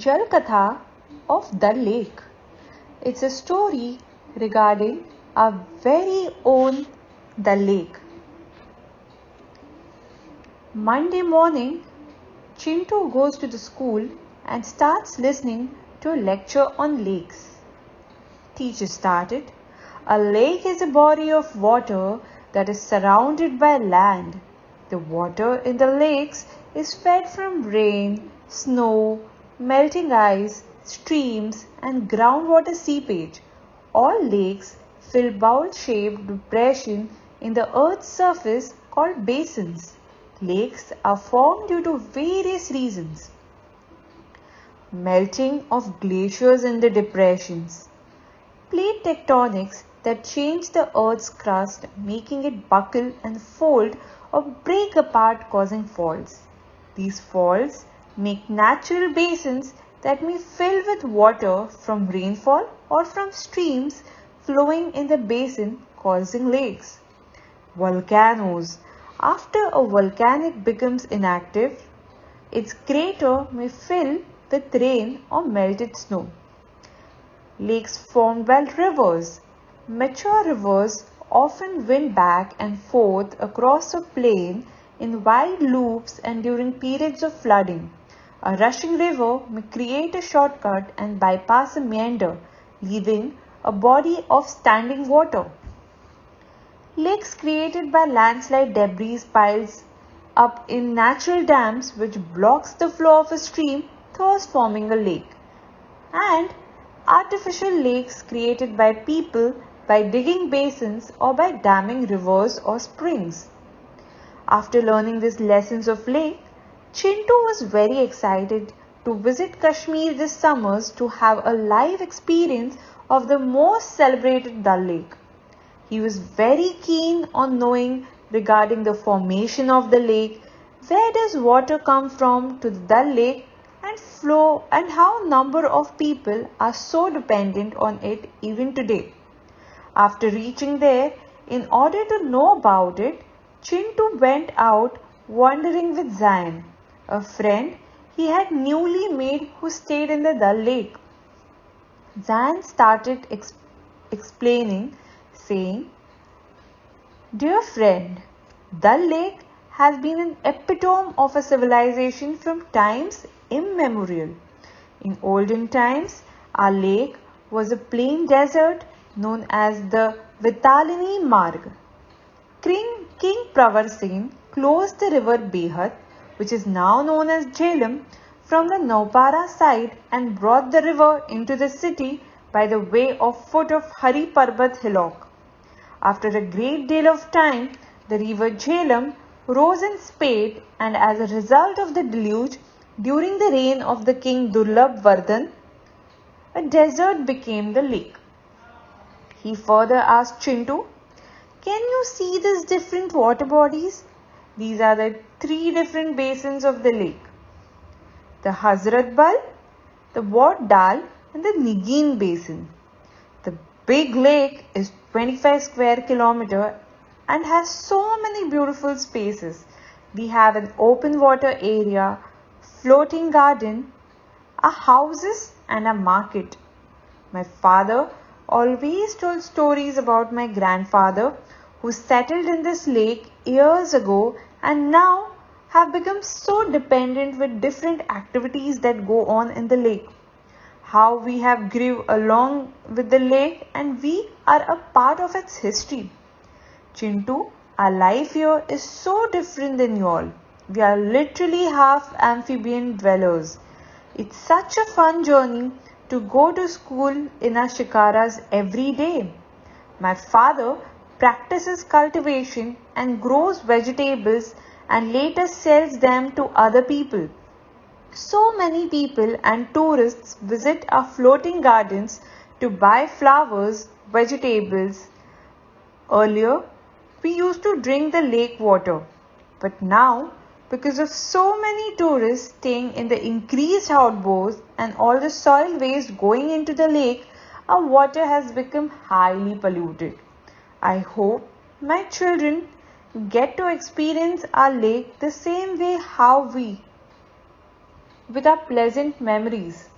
Jal Katha of the Lake. It's a story regarding our very own the lake. Monday morning, Chintu goes to the school and starts listening to a lecture on lakes. Teacher started. A lake is a body of water that is surrounded by land. The water in the lakes is fed from rain, snow, melting ice, streams, and groundwater seepage. All lakes fill bowl-shaped depressions in the earth's surface called basins. Lakes are formed due to various reasons. Melting of glaciers in the depressions. Plate tectonics that change the Earth's crust, making it buckle and fold or break apart, causing faults. These faults make natural basins that may fill with water from rainfall or from streams flowing in the basin, causing lakes. Volcanoes. After a volcanic becomes inactive, its crater may fill with rain or melted snow. Lakes formed by rivers. Mature rivers often wind back and forth across a plain in wide loops and during periods of flooding. A rushing river may create a shortcut and bypass a meander, leaving a body of standing water. Lakes created by landslide debris piles up in natural dams which blocks the flow of a stream, thus forming a lake. And artificial lakes created by people by digging basins or by damming rivers or springs. After learning these lessons of lake, Chintu was very excited to visit Kashmir this summer to have a live experience of the most celebrated Dal Lake. He was very keen on knowing regarding the formation of the lake, where does water come from to the Dal Lake and flow, and how number of people are so dependent on it even today. After reaching there, in order to know about it, Chintu went out wandering with Zain, a friend he had newly made who stayed in the Dal Lake. Zain started explaining, saying, "Dear friend, Dal Lake has been an epitome of a civilization from times immemorial. In olden times, our lake was a plain desert known as the Vitalini Marg. King Pravar Singh closed the river Behat, which is now known as Jhelum, from the Naupara side and brought the river into the city by the way of foot of Hari Parbat hillock. After a great deal of time, the river Jhelum rose in spate, and as a result of the deluge during the reign of the king Durlabh Vardhan, a desert became the lake." He further asked Chintu, "Can you see these different water bodies? These are the three different basins of the lake. The Hazrat Bal, the Wat Dal and the Nigin basin. The big lake is 25 square kilometer and has so many beautiful spaces. We have an open water area, floating garden, a houses and a market. My father always told stories about my grandfather who settled in this lake years ago and now have become so dependent with different activities that go on in the lake. How we have grew along with the lake and we are a part of its history. Chintu, our life here is so different than you all. We are literally half amphibian dwellers. It's such a fun journey to go to school in our shikaras every day. My father practices cultivation and grows vegetables and later sells them to other people. So many people and tourists visit our floating gardens to buy flowers, vegetables. Earlier, we used to drink the lake water, but now, because of so many tourists staying in the increased outboards and all the soil waste going into the lake, our water has become highly polluted. I hope my children get to experience our lake the same way how we with our pleasant memories.